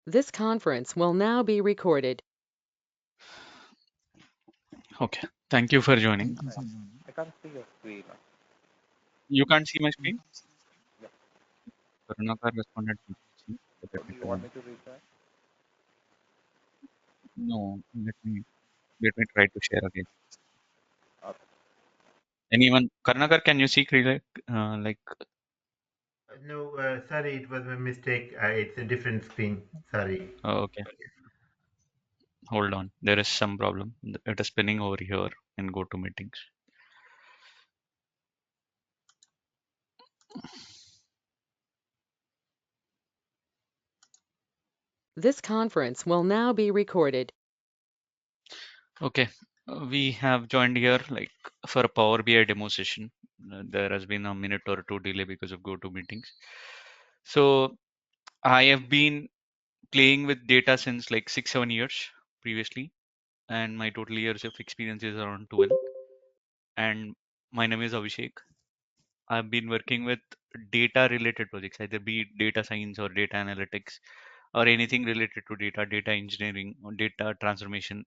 This conference will now be recorded. Okay, thank you for joining. I can't see your screen. You can't see my screen? Yeah. Karunakar responded. So do you want me to retry? No, let me try to share again. Okay. Anyone? Karunakar, can you see like No, sorry, it was a mistake. It's a different screen. Sorry. okay, hold on. There is some problem. It is spinning over here in go to meetings. This conference will now be recorded. Okay. We have joined here like for a Power BI demo session. There has been a minute or two delay because of go to meetings. So I have been playing with data since like 6-7 years previously, and my total years of experience is around 12. And my name is Abhishek. I've been working with data related projects, either be it data science or data analytics or anything related to data, data engineering or data transformation.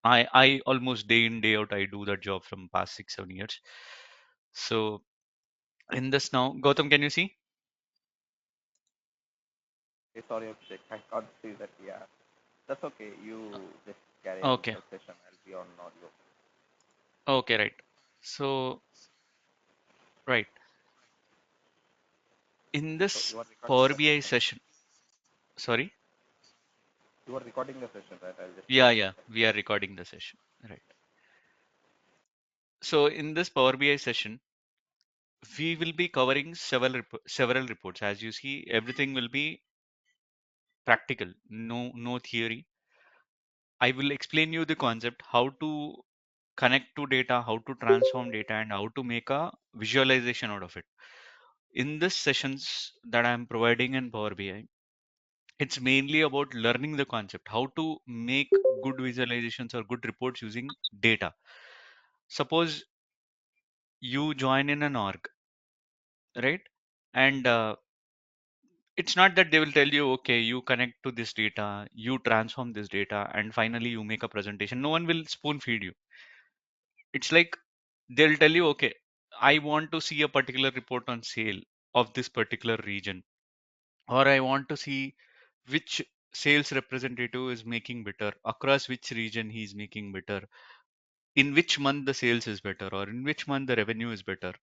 I almost day in, day out, I do that job from past 6-7 years. So in this now, Gautam, can you see? Okay, sorry, Abhishek. I can't see that. Yeah. That's okay. You just carry on with Okay. the session. I'll be on audio. Okay, right. So, right. In So this you are recording Power the BI session. session, sorry. You are recording the session, right? I'll just Yeah, join. yeah, we are recording the session. Right. So in this Power BI session, we will be covering several reports. As you see, everything will be practical, no theory. I will explain you the concept, how to connect to data, how to transform data, and how to make a visualization out of it. In this sessions that I am providing in Power BI, it's mainly about learning the concept, how to make good visualizations or good reports using data. Suppose you join in an org, right? And it's not that they will tell you, okay, you connect to this data, you transform this data, and finally you make a presentation. No one will spoon feed you. It's like they'll tell you, okay, I want to see a particular report on sale of this particular region, or I want to see which sales representative is making better across which region he's making better, in which month the sales is better, or in which month the revenue is better,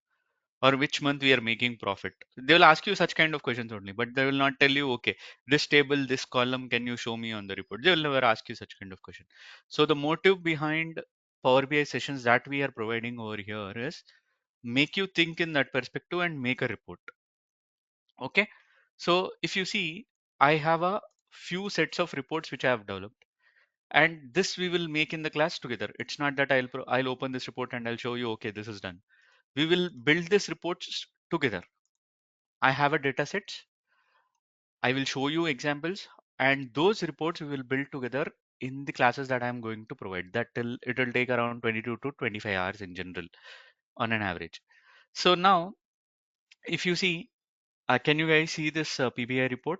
or which month we are making profit. They will ask you such kind of questions only, but they will not tell you, okay, this table, this column, can you show me on the report? They will never ask you such kind of question. So the motive behind Power BI sessions that we are providing over here is make you think in that perspective and make a report. Okay. So if you see, I have a few sets of reports which I have developed, and this we will make in the class together. It's not that I'll open this report and I'll show you, okay, this is done. We will build this reports together. I have a data sets. I will show you examples, and those reports we will build together in the classes that I'm going to provide. It will take around 22 to 25 hours in general on an average. So now, if you see, can you guys see this PBI report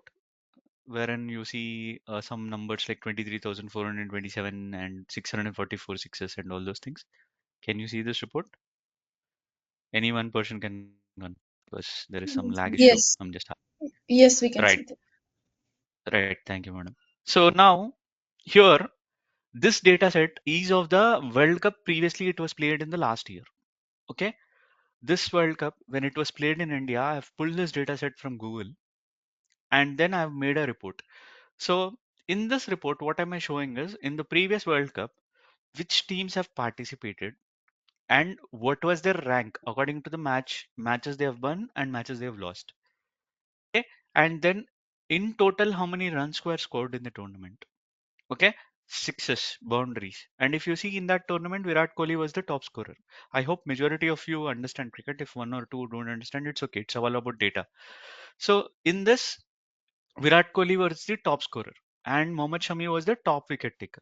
wherein you see some numbers like 23,427 and 644 sixes and all those things? Can you see this report? Any one person can run because there is some lag issue. Yes, I'm just yes, we can right, see that. right. Thank you, madam. So now here, this data set is of the World Cup. Previously, it was played in the last year. Okay. This World Cup, when it was played in India, I've pulled this data set from Google and then I've made a report. So in this report, what am I showing is in the previous World Cup, which teams have participated and what was their rank according to the matches they have won and matches they have lost. Okay. And then in total, how many runs were scored in the tournament? Okay, sixes, boundaries. And if you see in that tournament, Virat Kohli was the top scorer. I hope majority of you understand cricket. If one or two don't understand, it's okay. It's all about data. So in this, Virat Kohli was the top scorer and Mohammad Shami was the top wicket taker.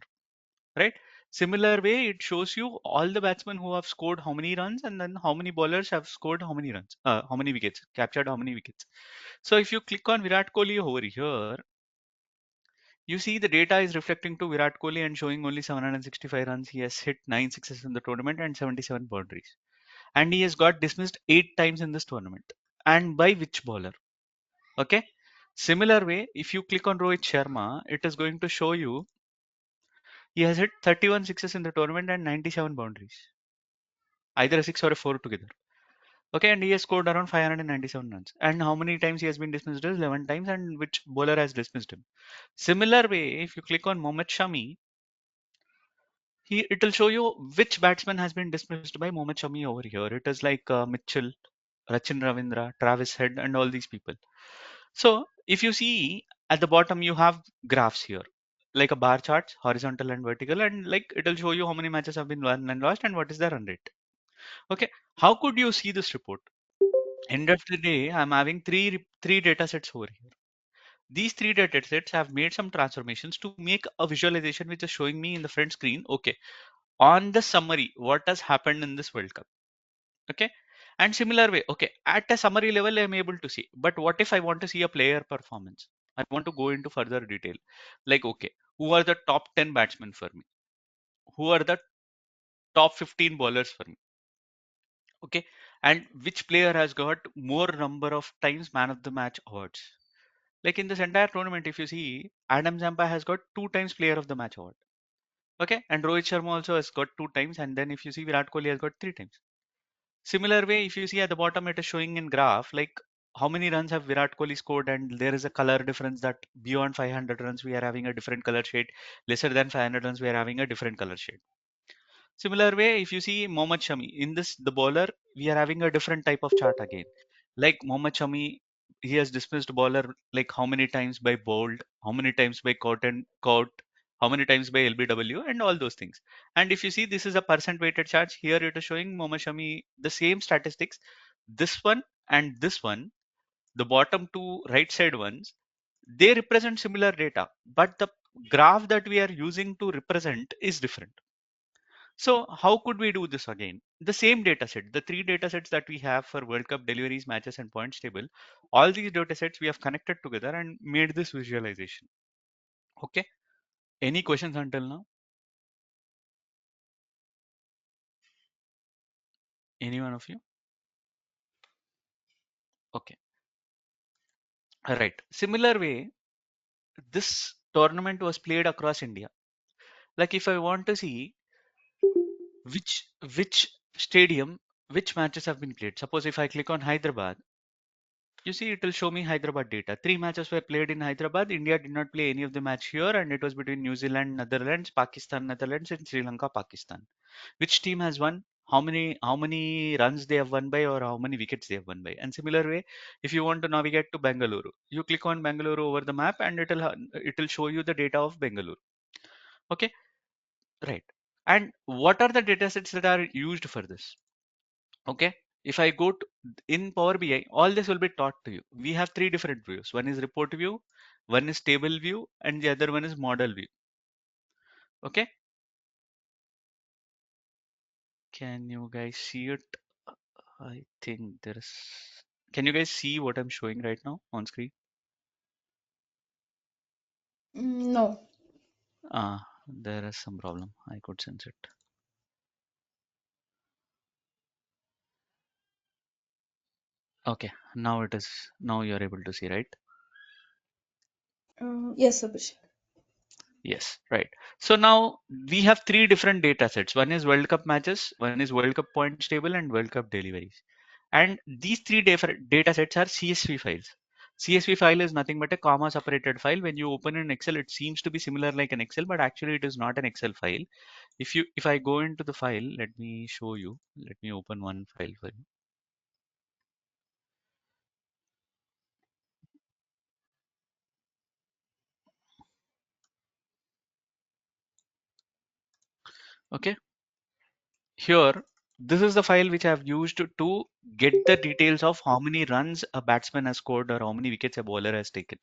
Right? Similar way, it shows you all the batsmen who have scored how many runs and then how many bowlers have scored how many runs, how many wickets, captured how many wickets. So if you click on Virat Kohli over here, You see the data is reflecting to Virat Kohli and showing only 765 runs. He has hit 9 sixes in the tournament and 77 boundaries. And he has got dismissed 8 times in this tournament. And by which bowler? Okay. Similar way, if you click on Rohit Sharma, it is going to show you he has hit 31 sixes in the tournament and 97 boundaries, either a 6 or a 4 together. Okay, and he has scored around 597 runs. And how many times he has been dismissed is 11 times, and which bowler has dismissed him. Similar way, if you click on Mohammad Shami, it will show you which batsman has been dismissed by Mohammad Shami over here. It is like Mitchell, Rachin Ravindra, Travis Head, and all these people. So if you see at the bottom, you have graphs here, like a bar charts, horizontal and vertical, and like it will show you how many matches have been won and lost and what is the run rate. Okay, how could you see this report? End of the day, I'm having three data sets over here. These three data sets have made some transformations to make a visualization which is showing me in the front screen. Okay, on the summary, what has happened in this World Cup? Okay, and similar way, okay, at a summary level I'm able to see, but what if I want to see a player performance? I want to go into further detail, like, okay, who are the top 10 batsmen for me, who are the top 15 bowlers for me, okay, and which player has got more number of times man of the match awards. Like in this entire tournament, if you see, Adam Zampa has got 2 times player of the match award, okay, and Rohit Sharma also has got 2 times, and then if you see, Virat Kohli has got 3 times. Similar way, if you see at the bottom, it is showing in graph like how many runs have Virat Kohli scored, and there is a color difference that beyond 500 runs we are having a different color shade, lesser than 500 runs we are having a different color shade. Similar way, if you see Mohammad Shami in this, the bowler, we are having a different type of chart again. Like Mohammad Shami, he has dismissed bowler like how many times by bowled, how many times by caught and caught, how many times by LBW, and all those things. And if you see, this is a percent weighted chart. Here it is showing Mohammad Shami the same statistics. This one and this one, the bottom two right side ones, they represent similar data, but the graph that we are using to represent is different. So how could we do this again? The same data set, the three data sets that we have for World Cup deliveries, matches, and points table, all these data sets we have connected together and made this visualization. Okay. Any questions until now? Any one of you? Okay. All right. Similar way, this tournament was played across India. Like if I want to see which stadium, which matches have been played. Suppose if I click on Hyderabad, you see, it will show me Hyderabad data. 3 matches were played in Hyderabad. India did not play any of the match here, and it was between New Zealand, Netherlands, Pakistan, Netherlands, and Sri Lanka, Pakistan. Which team has won? How many runs they have won by, or how many wickets they have won by? And similar way, if you want to navigate to Bengaluru, you click on Bengaluru over the map, and it will show you the data of Bengaluru. Okay, right. And what are the data sets that are used for this? Okay, if I go to in Power BI, all this will be taught to you. We have three different views. One is report view, one is table view, and the other one is model view. Okay, can you guys see it? I think there is. Can you guys see what I'm showing right now on screen? No. There is some problem. I could sense it. Okay, now it is. Now you're able to see, right? Yes, Abhishek. Yes, right. So now we have three different data sets. One is World Cup matches, one is World Cup points table, and World Cup deliveries. And these three different data sets are CSV files. CSV file is nothing but a comma separated file. When you open in Excel, it seems to be similar like an Excel, but actually it is not an Excel file. If I go into the file, let me show you. Let me open one file for you. Okay. Here, this is the file which I've used to get the details of how many runs a batsman has scored or how many wickets a bowler has taken.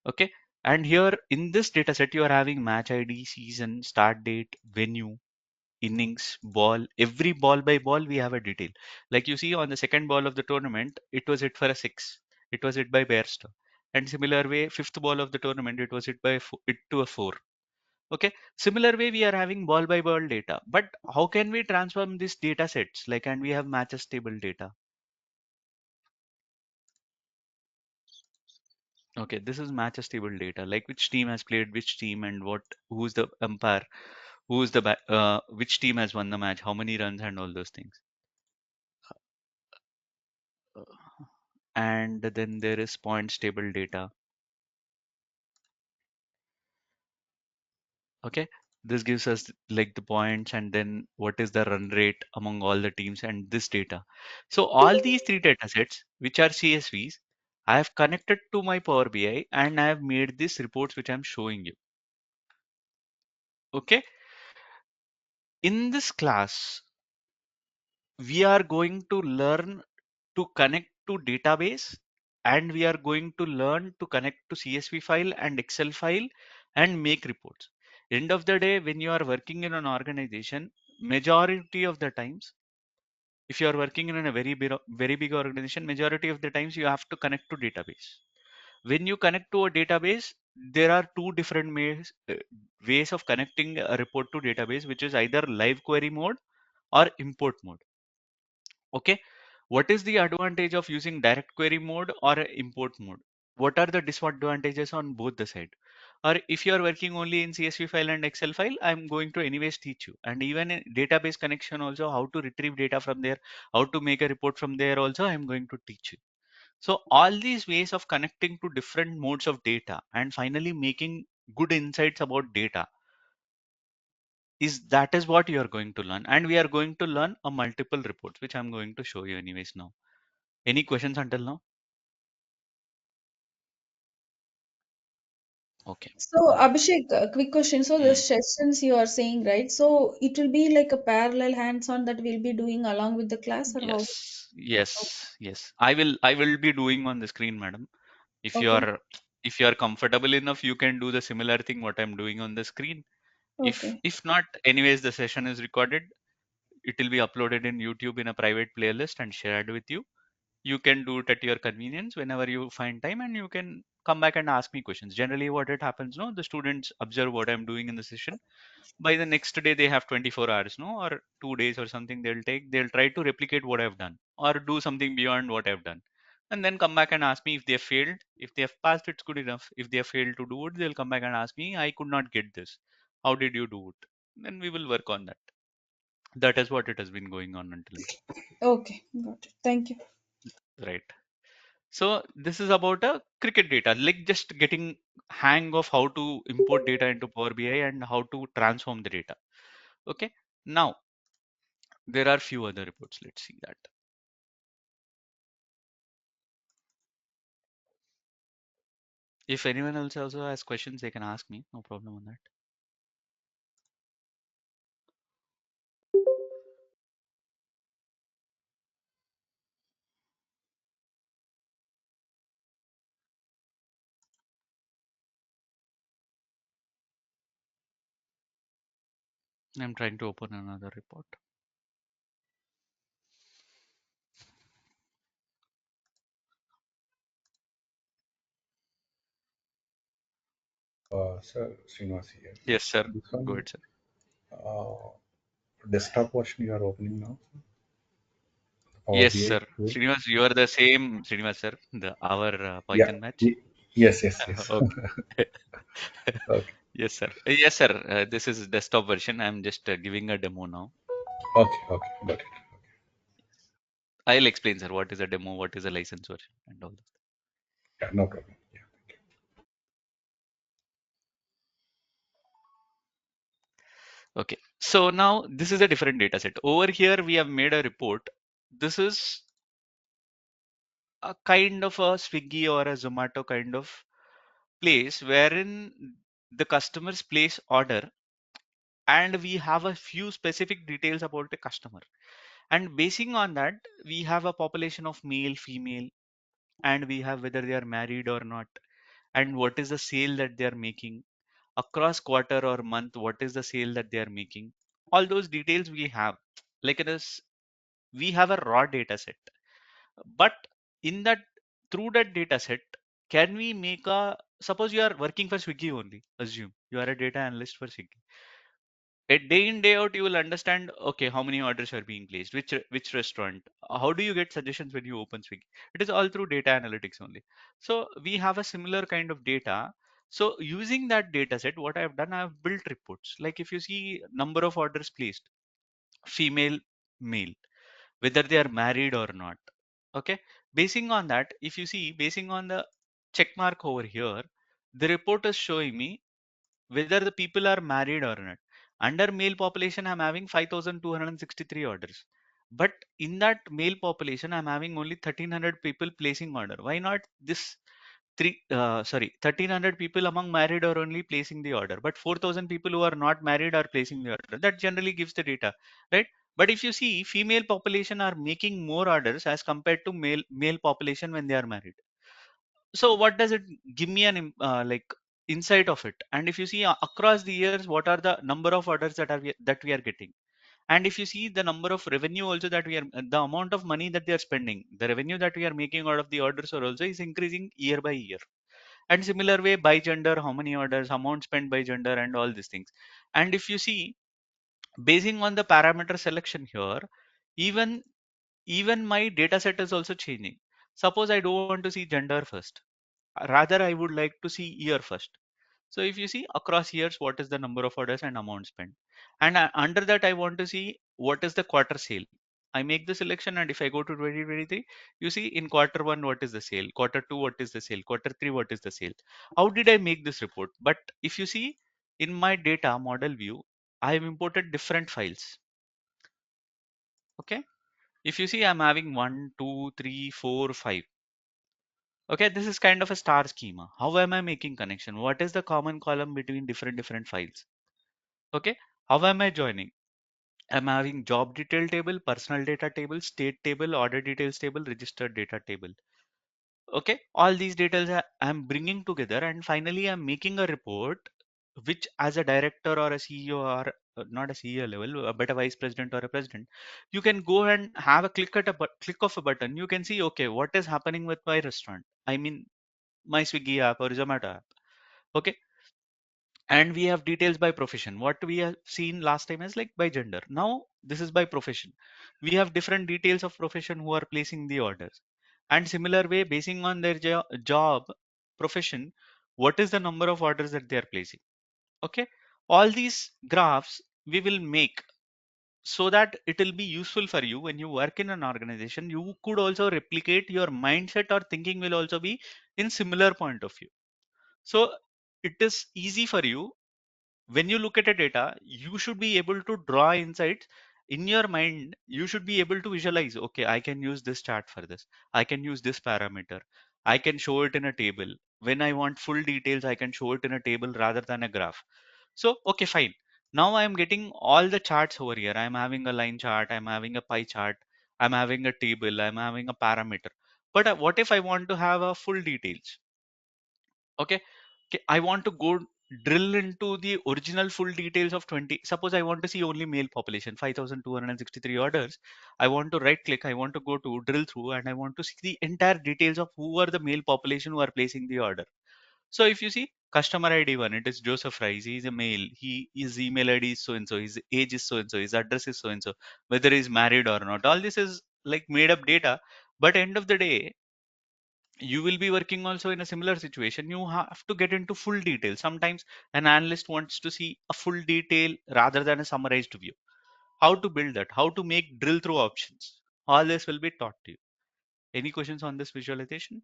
Okay. And here in this data set, you are having match ID, season, start date, venue, innings, ball. Every ball by ball, we have a detail. Like you see on the second ball of the tournament, it was hit for a six. It was hit by Bairstow. and similar way, fifth ball of the tournament, it was hit by it to a four. Okay, similar way we are having ball by ball data, but how can we transform these data sets? Like, and we have matches table data. Okay, this is matches table data, like which team has played which team and what, who's the umpire, who's the which team has won the match, how many runs, and all those things. Uh, And then there is points table data. Okay, this gives us like the points and then what is the run rate among all the teams and this data. So all these three data sets, which are CSVs, I have connected to my Power BI and I have made these reports which I'm showing you. Okay, in this class, we are going to learn to connect to database, and we are going to learn to connect to CSV file and Excel file and make reports. End of the day, when you are working in an organization, majority of the times, if you are working in a very big organization, majority of the times you have to connect to database. When you connect to a database, there are two different ways of connecting a report to database, which is either live query mode or import mode. Okay, what is the advantage of using direct query mode or import mode? What are the disadvantages on both the side? Or if you are working only in CSV file and Excel file, I'm going to anyways teach you. And even in database connection also, how to retrieve data from there, how to make a report from there also, I'm going to teach you. So all these ways of connecting to different modes of data and finally making good insights about data, is what you are going to learn. And we are going to learn a multiple reports, which I'm going to show you anyways now. Any questions until now? Okay. So, Abhishek, a quick question. So, the Mm. sessions you are saying, right? So, it will be like a parallel hands-on that we'll be doing along with the class, or how? Yes, yes. I will be doing on the screen, madam. If you Okay. are if you are comfortable enough, you can do the similar thing what I'm doing on the screen. If Okay. if not, anyways, the session is recorded. It will be uploaded in YouTube in a private playlist and shared with you. You can do it at your convenience whenever you find time, and you can come back and ask me questions. Generally, what it happens, no, the students observe what I'm doing in the session. By the next day they have 24 hours, no, or 2 days or something, they'll try to replicate what I've done or do something beyond what I've done, and then come back and ask me. If they have failed, if they have passed, it's good enough. If they have failed to do it, they'll come back and ask me, I could not get this, how did you do it? Then we will work on that. That is what it has been going on until now. Okay. Got it. Thank you. Right. So this is about a cricket data, like just getting hang of how to import data into Power BI and how to transform the data. Okay, now there are few other reports. Let's see that. If anyone else also has questions, they can ask me. No problem on that. I'm trying to open another report. Sir, Srinivas here. Yes, sir. This Go one, ahead, sir. uh, desktop version you are opening now, Power Yes, BI sir. tool. Srinivas, you are the same Srinivas, sir. The our Yeah. Python match. Yes, yes, yes. Okay. Okay, Yes, sir. Yes, sir. This is desktop version. I'm just giving a demo now. okay, got it. I'll explain, sir, what is a demo, what is a license version, and all that. Yeah, no problem. Yeah. Okay. So now this is a different data set. Over here, we have made a report. This is a kind of a Swiggy or a Zomato kind of place wherein the customers place order, and we have a few specific details about the customer. And basing on that, we have a population of male, female, and we have whether they are married or not, and what is the sale that they are making across quarter or month, what is the sale that they are making. All those details we have. Like it is, we have a raw data set, but in that, through that data set, Can we make a, suppose you are working for Swiggy only, assume you are a data analyst for Swiggy. A day in day out you will understand, okay, how many orders are being placed, which restaurant, how do you get suggestions when you open Swiggy? It is all through data analytics only. So we have a similar kind of data. So using that data set, what I've done, I've built reports. Like if you see number of orders placed, female, male, whether they are married or not. Okay, basing on that, if you see, basing on the check mark over here, the report is showing me whether the people are married or not. Under male population, I'm having 5,263 orders. But in that male population, I'm having only 1,300 people placing order. Why not this 1,300 people among married are only placing the order, but 4,000 people who are not married are placing the order. That generally gives the data, right? But if you see, female population are making more orders as compared to male population when they are married. So what does it give me an like insight of it? And if you see across the years, what are the number of orders that we are getting? And if you see the number of revenue also that we are, the amount of money that they are spending, the revenue that we are making out of the orders are also is increasing year by year. And similar way by gender, how many orders, amount spent by gender, and all these things. And if you see, basing on the parameter selection here, even my data set is also changing. Suppose I don't want to see gender first, rather I would like to see year first. So if you see across years, what is the number of orders and amount spent, and under that I want to see what is the quarter sale. I make the selection, and if I go to 2023, you see in quarter one what is the sale, quarter two what is the sale, quarter three what is the sale. How did I make this report? But if you see in my data model view, I have imported different files. Okay, if you see, I'm having 1, 2, 3, 4, 5. Okay, this is kind of a star schema. How am I making connection? What is the common column between different files? Okay, how am I joining? I'm having job detail table, personal data table, state table, order details table, registered data table. Okay, all these details I'm bringing together, and finally I'm making a report, which as a director or a CEO, or not a CEO level, but a vice president or a president, you can go and have a click of a button. You can see, okay, what is happening with my restaurant? I mean, my Swiggy app or Zomato app. Okay, and we have details by profession. What we have seen last time is like by gender. Now this is by profession. We have different details of profession who are placing the orders, and similar way, basing on their job profession, what is the number of orders that they are placing. Okay, all these graphs we will make, so that it will be useful for you when you work in an organization. You could also replicate your mindset, or thinking will also be in similar point of view. So it is easy for you. When you look at a data, you should be able to draw insights in your mind. You should be able to visualize, okay, I can use this chart for this, I can use this parameter, I can show it in a table. When I want full details, I can show it in a table rather than a graph. So okay, fine, now I am getting all the charts over here. I'm having a line chart, I'm having a pie chart, I'm having a table, I'm having a parameter. But what if I want to have a full details? Okay, okay, I want to go drill into the original full details of 20. Suppose I want to see only male population, 5,263 orders. I want to right click, I want to go to drill through, and I want to see the entire details of who are the male population who are placing the order. So if you see customer ID 1, it is Joseph Rice. He is a male. His email ID is so and so. His age is so and so. His address is so and so. Whether he's married or not. All this is like made up data. But end of the day, you will be working also in a similar situation. You have to get into full detail. Sometimes an analyst wants to see a full detail rather than a summarized view. How to build that, how to make drill through options, all this will be taught to you. Any questions on this visualization?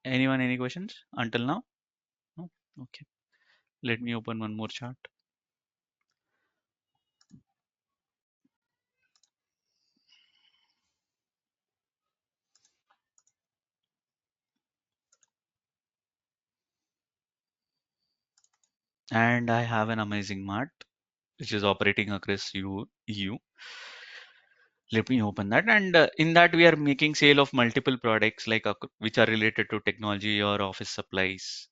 Anyone, any questions until now? No? Okay, let me open one more chart. And I have an amazing mart which is operating across EU. Let me open that, and in that we are making sale of multiple products, like which are related to technology or office supplies.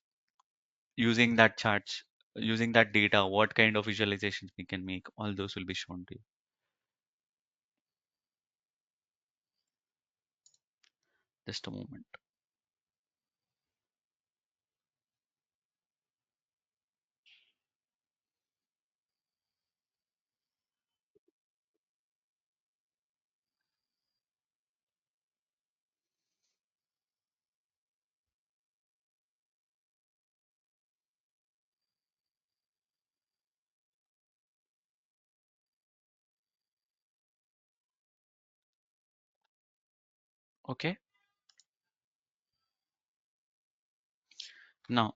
Using that charts, using that data, what kind of visualizations we can make, all those will be shown to you. Just a moment. Okay. Now,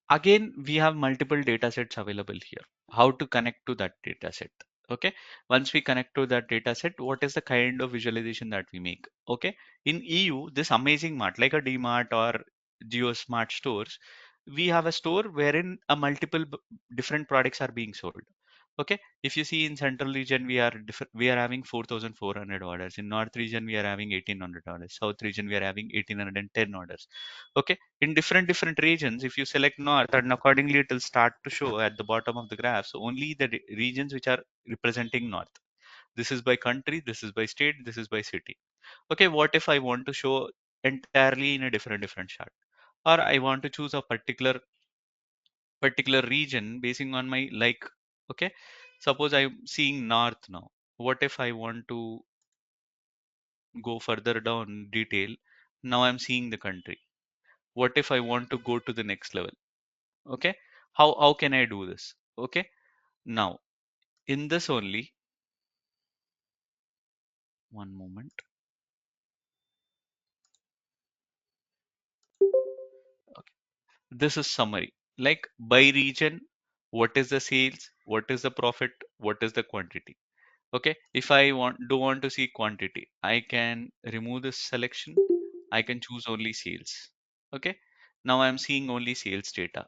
again, we have multiple data sets available here. How to connect to that data set? Okay. Once we connect to that data set, what is the kind of visualization that we make? Okay. In EU, this amazing mart, like a DMart or GeoSmart stores, we have a store wherein a multiple different products are being sold. Okay, if you see in central region, we are having 4,400 orders. In north region, we are having 1,800 orders. South region, we are having 1,810 orders. Okay, in different regions, if you select north, and accordingly it will start to show at the bottom of the graph. So only the regions which are representing north. This is by country, this is by state, this is by city. Okay, what if I want to show entirely in a different chart, or I want to choose a particular region basing on my like. Okay, suppose I'm seeing north now. What if I want to go further down detail? Now I'm seeing the country. What if I want to go to the next level? Okay, how can I do this? Okay, now in this only, one moment. Okay, this is summary, like by region, what is the sales, what is the profit, what is the quantity. Okay, if I don't want to see quantity, I can remove this selection. I can choose only sales. Okay, now I'm seeing only sales data.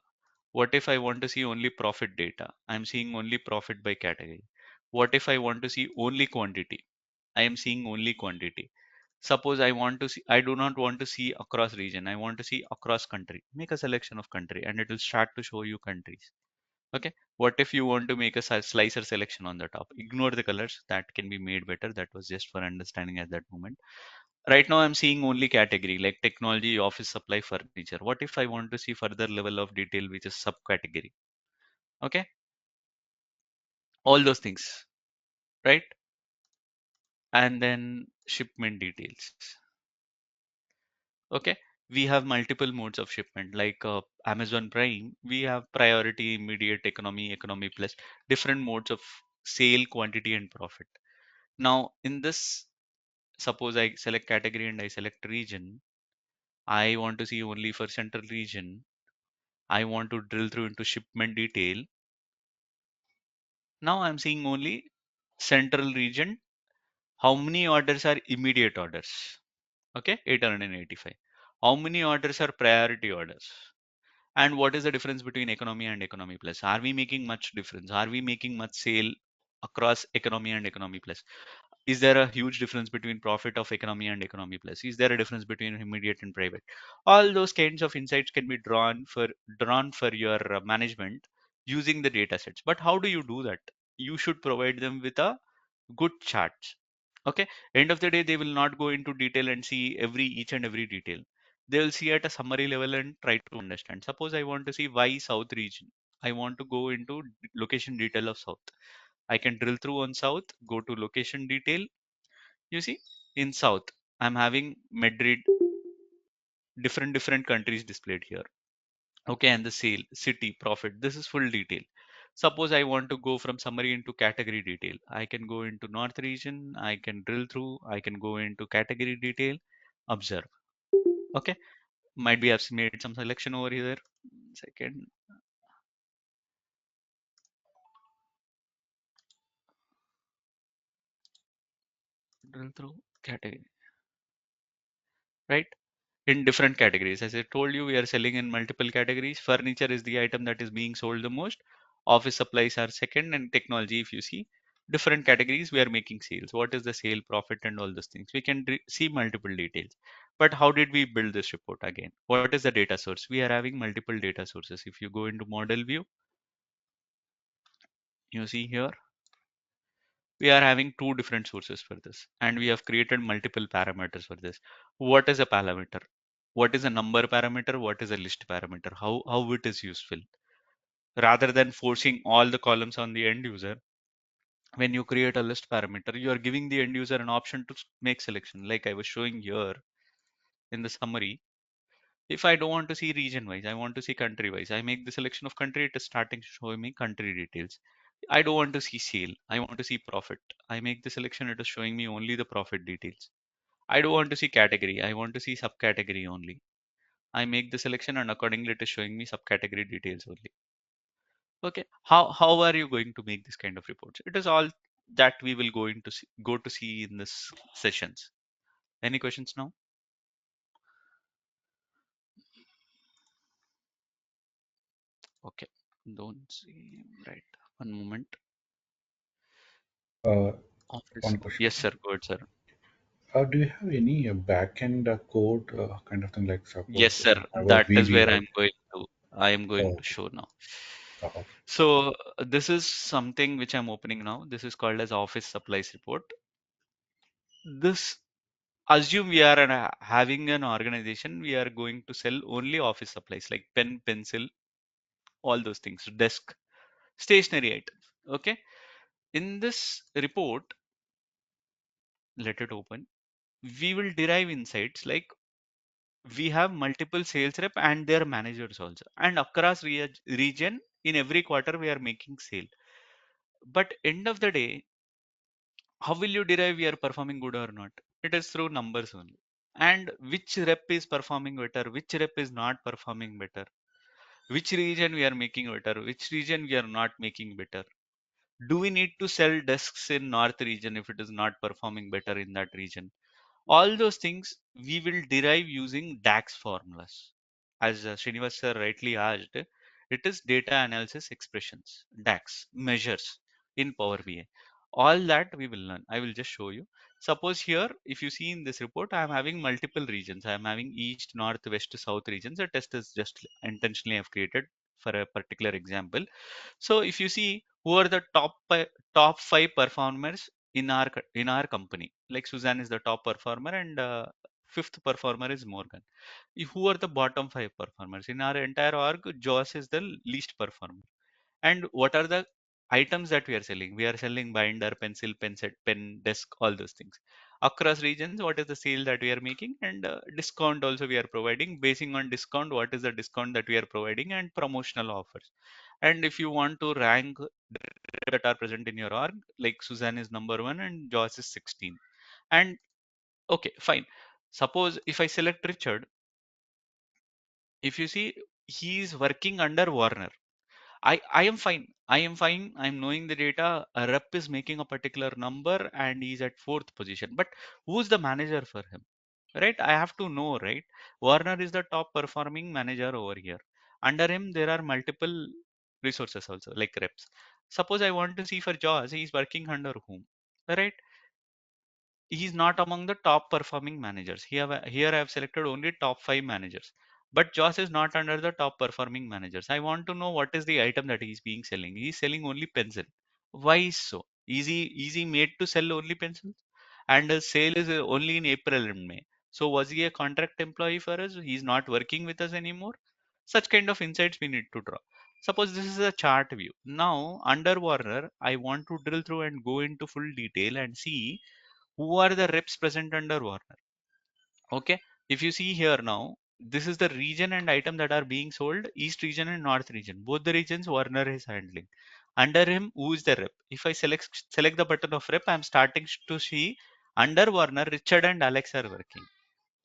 What if I want to see only profit data? I'm seeing only profit by category. What if I want to see only quantity? I am seeing only quantity. Suppose I want to see, I do not want to see across region. I want to see across country. Make a selection of country and it will start to show you countries. Okay, what if you want to make a slicer selection on the top? Ignore the colors, that can be made better. That was just for understanding at that moment. Right now I'm seeing only category like technology, office supply, furniture. What if I want to see further level of detail, which is subcategory? Okay, all those things, right? And then shipment details. Okay, we have multiple modes of shipment like Amazon Prime. We have priority, immediate, economy, economy plus, different modes of sale, quantity, and profit. Now in this, suppose I select category and I select region. I want to see only for central region. I want to drill through into shipment detail. Now I'm seeing only central region. How many orders are immediate orders? Okay, 885. How many orders are priority orders? And what is the difference between economy and economy plus? Are we making much difference? Are we making much sale across economy and economy plus? Is there a huge difference between profit of economy and economy plus? Is there a difference between immediate and private? All those kinds of insights can be drawn for your management using the data sets. But how do you do that? You should provide them with a good charts. Okay, end of the day, they will not go into detail and see each and every detail. They will see at a summary level and try to understand. Suppose I want to see why south region. I want to go into location detail of south. I can drill through on south, go to location detail. You see, in south, I'm having Madrid, different countries displayed here. Okay, and the sale, city, profit. This is full detail. Suppose I want to go from summary into category detail. I can go into north region. I can drill through. I can go into category detail. Observe. Okay, might be I've made some selection over here. Second, drill through category. Right? In different categories. As I told you, we are selling in multiple categories. Furniture is the item that is being sold the most. Office supplies are second, and technology, if you see, different categories, we are making sales. What is the sale, profit, and all those things? We can see multiple details. But how did we build this report again? What is the data source? We are having multiple data sources. If you go into model view, you see here, We are having two different sources for this, and we have created multiple parameters for this. What is a parameter? What is a number parameter? What is a list parameter? How it is useful? Rather than forcing all the columns on the end user, when you create a list parameter, you are giving the end user an option to make selection. Like I was showing here in the summary, if I don't want to see region wise, I want to see country wise. I make the selection of country, it is starting to show me country details. I don't want to see sale, I want to see profit. I make the selection, it is showing me only the profit details. I don't want to see category, I want to see subcategory only. I make the selection and accordingly it is showing me subcategory details only. Okay, how are you going to make this kind of reports? It is all that we will go to see in this sessions. Any questions now? Okay, don't see, right, one moment. Uh, Office. One question. Yes, sir. Go ahead, sir. Do you have any backend code kind of thing, like Yes, suppose sir. you have a That is where VB? I am going Oh, to okay. show now. Okay. So this is something which I'm opening now. This is called as Office Supplies Report. This assume we are having an organization. We are going to sell only office supplies like pen, pencil, all those things, desk, stationery items. Okay. In this report, let it open. We will derive insights like we have multiple sales rep and their managers also, and across region in every quarter we are making sale. But end of the day, how will you derive we are performing good or not? It is through numbers only. And which rep is performing better, which rep is not performing better, which region we are making better, which region we are not making better. Do we need to sell desks in north region if it is not performing better in that region? All those things we will derive using DAX formulas. As Srinivas sir rightly asked, it is data analysis expressions, DAX measures in Power BI. All that we will learn. I will just show you. Suppose here, if you see in this report, I am having multiple regions. I am having east, north, west, south regions. The test is just intentionally I've created for a particular example. So if you see who are the top five performers in our company, like Suzanne is the top performer and fifth performer is Morgan. Who are the bottom five performers in our entire org? Joss is the least performer. And what are the items that we are selling? We are selling binder, pencil, pen set, pen, desk, all those things. Across regions, what is the sale that we are making? And discount also we are providing. Basing on discount, what is the discount that we are providing? And promotional offers. And if you want to rank that are present in your org, like Suzanne is number one and Josh is 16. And okay, fine. Suppose if I select Richard, if you see he is working under Warner. I am fine. I am fine. I'm knowing the data. A rep is making a particular number and he's at fourth position. But who's the manager for him? Right? I have to know, right? Warner is the top performing manager over here. Under him, there are multiple resources also, like reps. Suppose I want to see for Jaws, he's working under whom? Right? He's not among the top performing managers. Here I have selected only top 5 managers. But Josh is not under the top performing managers. I want to know what is the item that he's being selling. He's selling only pencil. Why is so? Is he made to sell only pencils? And the sale is only in April and May. So was he a contract employee for us? He's not working with us anymore. Such kind of insights we need to draw. Suppose this is a chart view. Now under Warner, I want to drill through and go into full detail and see who are the reps present under Warner. Okay, if you see here now, this is the region and item that are being sold, east region and north region. Both the regions Warner is handling. Under him, who is the rep? If I select the button of rep, I'm starting to see under Warner, Richard and Alex are working.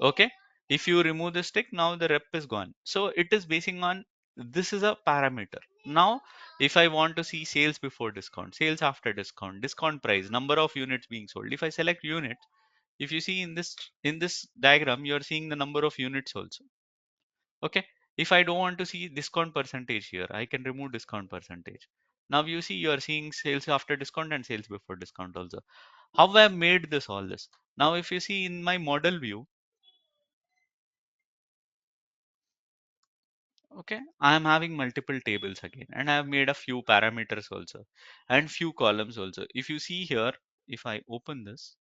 Okay, if you remove the stick, now the rep is gone. So it is basing on, this is a parameter. Now if I want to see sales before discount, sales after discount, discount price, number of units being sold, if I select units, if you see in this diagram, you are seeing the number of units also. Okay, if I don't want to see discount percentage here, I can remove discount percentage. Now you see, you are seeing sales after discount and sales before discount also. How I have made this all this? Now if you see in my model view, Okay, I am having multiple tables again, and I have made a few parameters also and few columns also. If you see here, if I open this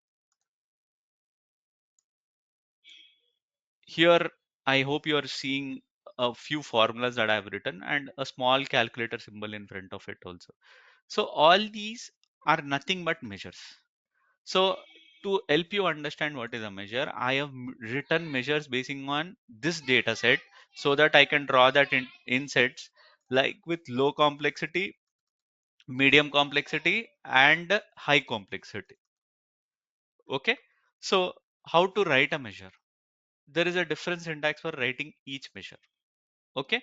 here, I hope you are seeing a few formulas that I have written and a small calculator symbol in front of it also. So all these are nothing but measures. So to help you understand what is a measure, I have written measures basing on this data set so that I can draw that in sets like with low complexity, medium complexity, and high complexity. Okay. So how to write a measure? There is a different syntax for writing each measure. Okay.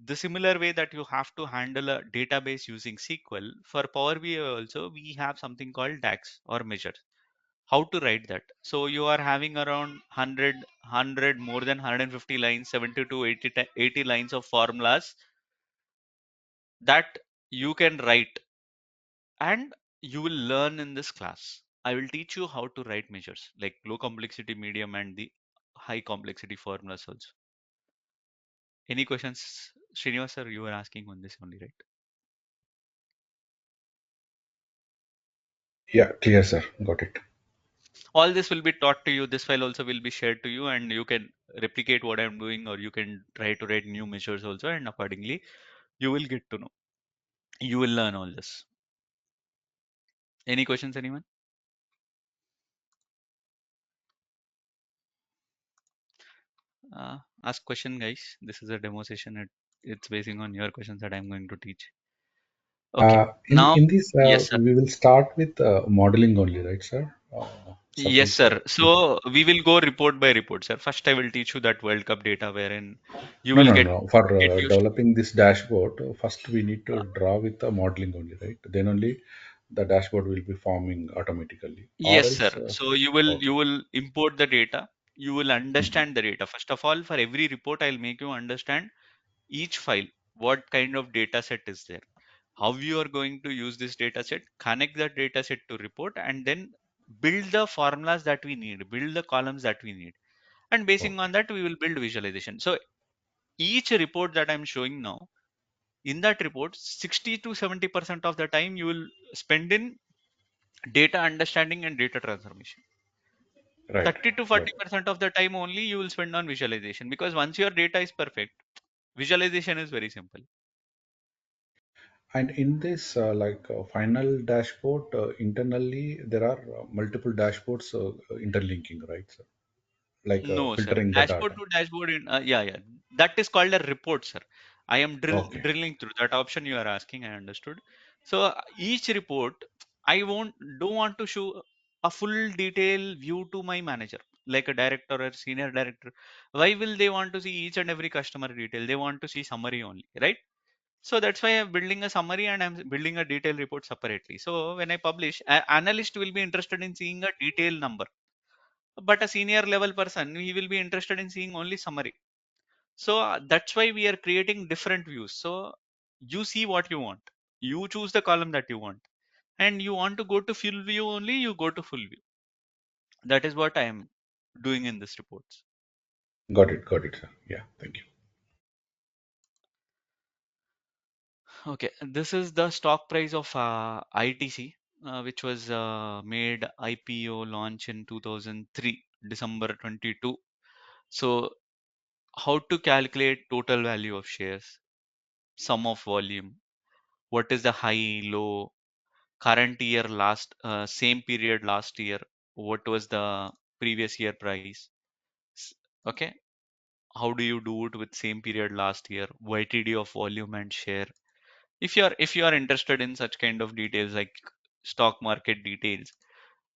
The similar way that you have to handle a database using SQL, for Power BI also we have something called DAX or measures. How to write that? So you are having around 100 more than 150 lines, 70 to 80 lines of formulas that you can write, and you will learn in this class. I will teach you how to write measures like low complexity, medium, and the high complexity formulas also. Any questions, Srinivas sir? You were asking on this only, right? Yeah, clear, sir. Got it. All this will be taught to you. This file also will be shared to you, and you can replicate what I'm doing, or you can try to write new measures also, and accordingly you will get to know. You will learn all this. Any questions, anyone? Ask question, guys. This is a demo session. It's basing on your questions that I'm going to teach. Okay. In Now, this, yes, sir. we will start with modeling only, right, sir? Yes, Suppose. sir. So we will go report by report, sir. First, I will teach you that World Cup data, wherein you No, will no, get no. For get used to. developing this dashboard, first we need to draw with the modeling only, right? Then only the dashboard will be forming automatically. Or Yes, sir. else, So you will import the data. You will mhm. understand the data. First of all, for every report, I'll make you understand each file, what kind of data set is there, how you are going to use this data set, connect that data set to report, and then build the formulas that we need, build the columns that we need. And basing Okay, on that, we will build visualization. So each report that I'm showing now, in that report, 60 to 70% of the time you will spend in data understanding and data transformation. right. 30 to Got it. 40% of the time only you will spend on visualization, because once your data is perfect, visualization is very simple. And in this, final dashboard, internally there are multiple dashboards interlinking, right, sir? Like No, sir. filtering the Dashboard data. to dashboard in yeah, yeah. That is called a report, sir. I am Okay, drilling through that option you are asking. I understood. So each report, I don't want to show a full detail view to my manager, like a director or senior director. Why will they want to see each and every customer detail? They want to see summary only, right? So that's why I'm building a summary and I'm building a detailed report separately. So when I publish, an analyst will be interested in seeing a detailed number, but a senior level person, he will be interested in seeing only summary. So that's why we are creating different views. So you see what you want, you choose the column that you want, and you want to go to full view only, you go to full view. That is what I am doing in this reports. got it, sir. Yeah, thank you. Okay, this is the stock price of ITC, which was made IPO launch in 2003 December 22. So how to calculate total value of shares, sum of volume, what is the high, low, current year, last same period last year, what was the previous year price. S- Okay, how do you do it with same period last year, YTD of volume and share. If you are interested in such kind of details like stock market details,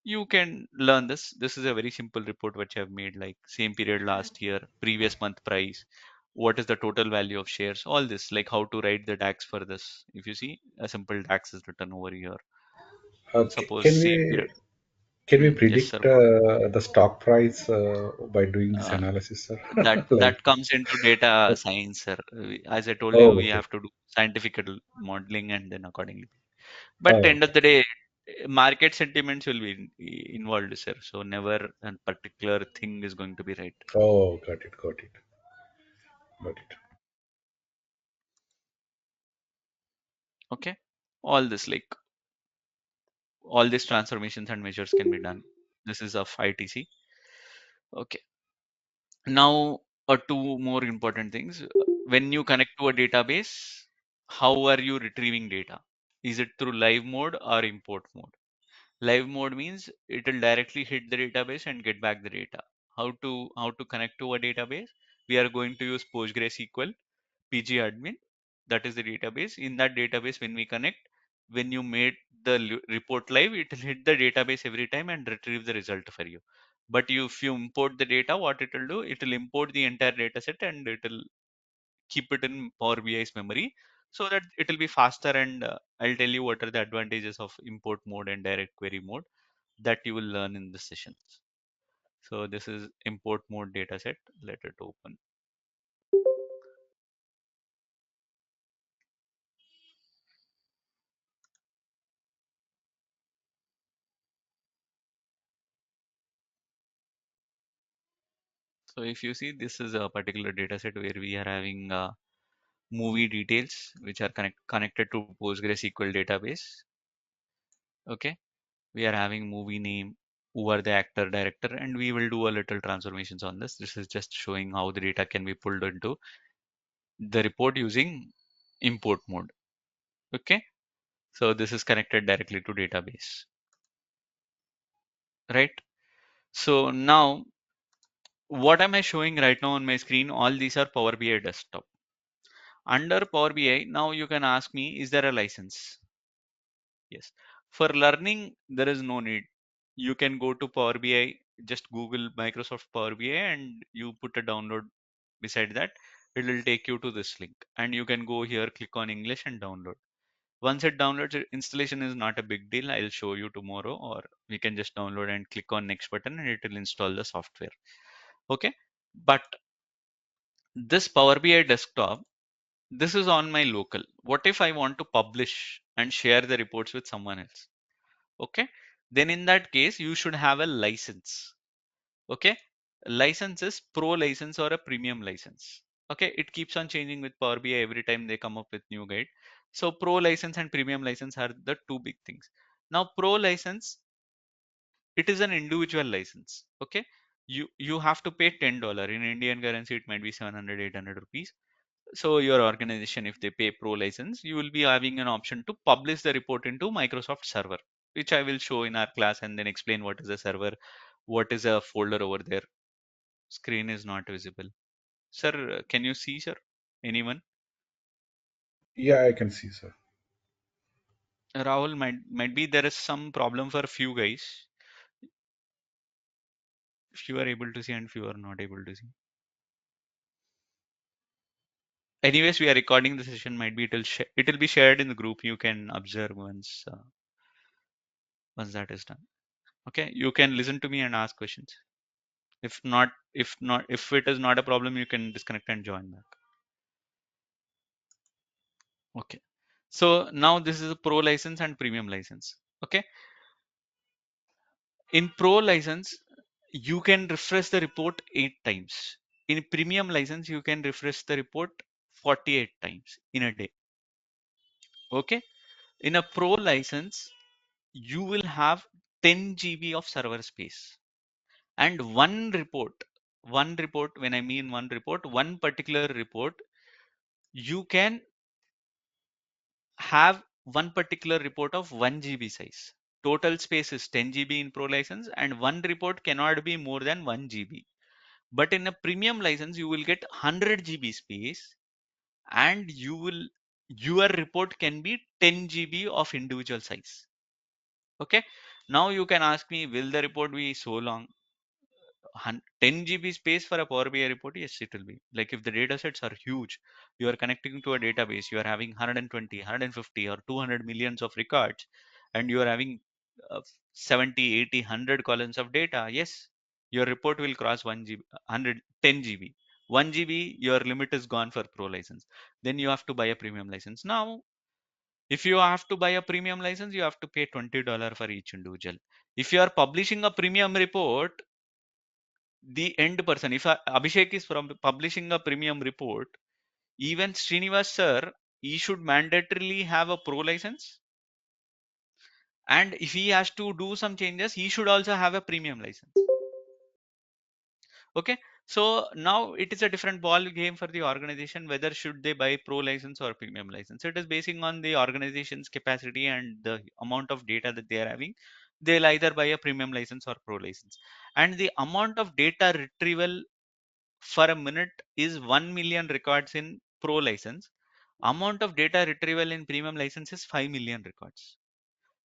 you can learn this. This is a very simple report which I've made, like same period last year, previous month price, what is the total value of shares, all this, like how to write the DAX for this. If you see, a simple DAX is written over here. Suppose Can same we period. Yes, sir. predict the stock price by doing this Uh, analysis, sir? that Like, that comes into data science, sir. As I told you, oh, we okay. have to do scientific modeling and then accordingly. But Oh, end of okay. the day, market sentiments will be involved, sir. So never a particular thing is going to be right. Oh, got it, got it, got it. Okay, all this like all these transformations and measures can be done. This is of ITC. Okay, now two more important things. When you connect to a database, how are you retrieving data? Is it through live mode or import mode? Live mode means it will directly hit the database and get back the data. How to connect to a database? We are going to use PostgreSQL pgadmin. That is the database. In that database, when we connect, when you made the report live, it will hit the database every time and retrieve the result for you. But if you import the data, what it will do? It will import the entire data set and it will keep it in Power BI's memory so that it will be faster. And I'll tell you what are the advantages of import mode and direct query mode that you will learn in the sessions. So this is import mode dataset. Let it open. So if you see, this is a particular dataset where we are having movie details which are connected to PostgreSQL database. Okay, we are having movie name, who are the actor, director, and we will do a little transformations on this. This is just showing how the data can be pulled into the report using import mode. Okay, so this is connected directly to database, right? So now what am I showing right now on my screen? All these are Power BI desktop. Under Power BI, now you can ask me, is there a license? Yes. For learning, there is no need. You can go to Power BI, just Google Microsoft Power BI and you put a download beside that. It will take you to this link and you can go here, click on English and download. Once it downloads, installation is not a big deal. I'll show you tomorrow, or we can just download and click on next button and it will install the software. Okay. But this Power BI desktop, this is on my local. What if I want to publish and share the reports with someone else? Okay, then in that case you should have a license. Okay, license is pro license or a premium license. Okay, it keeps on changing with Power BI every time they come up with new guide. So pro license and premium license are the two big things. Now pro license, it is an individual license. Okay, you have to pay $10 in Indian currency. It might be 700 800 rupees. So your organization, if they pay pro license, you will be having an option to publish the report into Microsoft server, which I will show in our class and then explain what is a server, what is a folder over there. Screen is not visible. Sir, can you see, sir? Anyone? Yeah, I can see, sir. Rahul, might be there is some problem for few guys. Few are able to see and few are not able to see. Anyways, we are recording the session. Might be it will be shared in the group. You can observe once that is done. Okay, you can listen to me and ask questions. If it is not a problem, you can disconnect and join back. Okay, so now this is a pro license and premium license. Okay, in pro license you can refresh the report 8 times. In premium license you can refresh the report 48 times in a day. Okay, in a pro license you will have 10 GB of server space and one report, when I mean one report, one particular report, you can have one particular report of 1 GB size. Total space is 10 GB in pro license and one report cannot be more than 1 GB. But in a premium license, you will get 100 GB space and your report can be 10 GB of individual size. Okay. Now you can ask me, will the report be so long? 10 GB space for a Power BI report? Yes, it will be. Like if the data sets are huge, you are connecting to a database, you are having 120, 150 or 200 millions of records, and you are having 70, 80, 100 columns of data. Yes, your report will cross 1 GB, 10 GB. 1 GB, your limit is gone for pro license. Then you have to buy a premium license. Now, if you have to buy a premium license, you have to pay $20 for each individual. If you are publishing a premium report, the end person, if Abhishek is from publishing a premium report, even Srinivas sir he should mandatorily have a pro license, and if he has to do some changes, he should also have a premium license. Okay, so now it is a different ball game for the organization whether should they buy pro license or premium license. It is basing on the organization's capacity and the amount of data that they are having. They'll either buy a premium license or pro license, and the amount of data retrieval for a minute is 1 million records in pro license. Amount of data retrieval in premium license is 5 million records.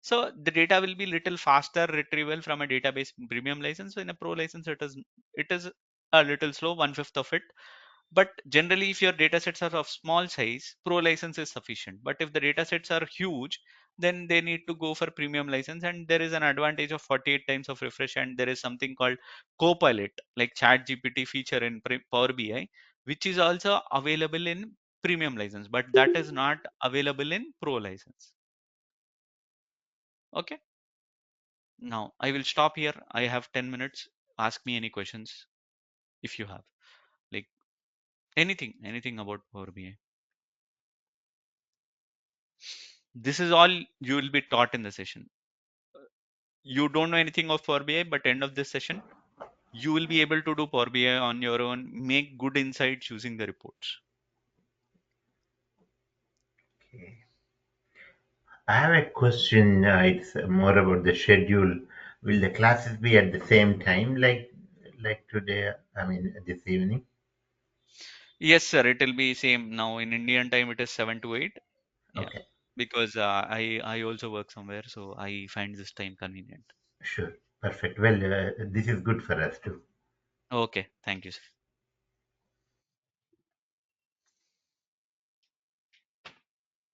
So the data will be little faster retrieval from a database premium license. So in a pro license, it is a little slow, 1/5 of it. But generally, if your data sets are of small size, pro license is sufficient. But if the data sets are huge, then they need to go for premium license. And there is an advantage of 48 times of refresh. And there is something called Copilot, like Chat GPT feature in Power BI, which is also available in premium license, but that is not available in pro license. Okay. Now I will stop here. I have 10 minutes. Ask me any questions if you have, like anything about Power BI. This is all you will be taught in the session. You don't know anything of Power BI, but end of this session, you will be able to do Power BI on your own, make good insights using the reports. Okay. I have a question. It's more about the schedule. Will the classes be at the same time, like today? I mean, this evening. Yes, sir. It will be same now in Indian time. It is 7 to 8. Yeah, Okay, because I also work somewhere, so I find this time convenient. sure, perfect. Well, this is good for us too. Okay, thank you, sir.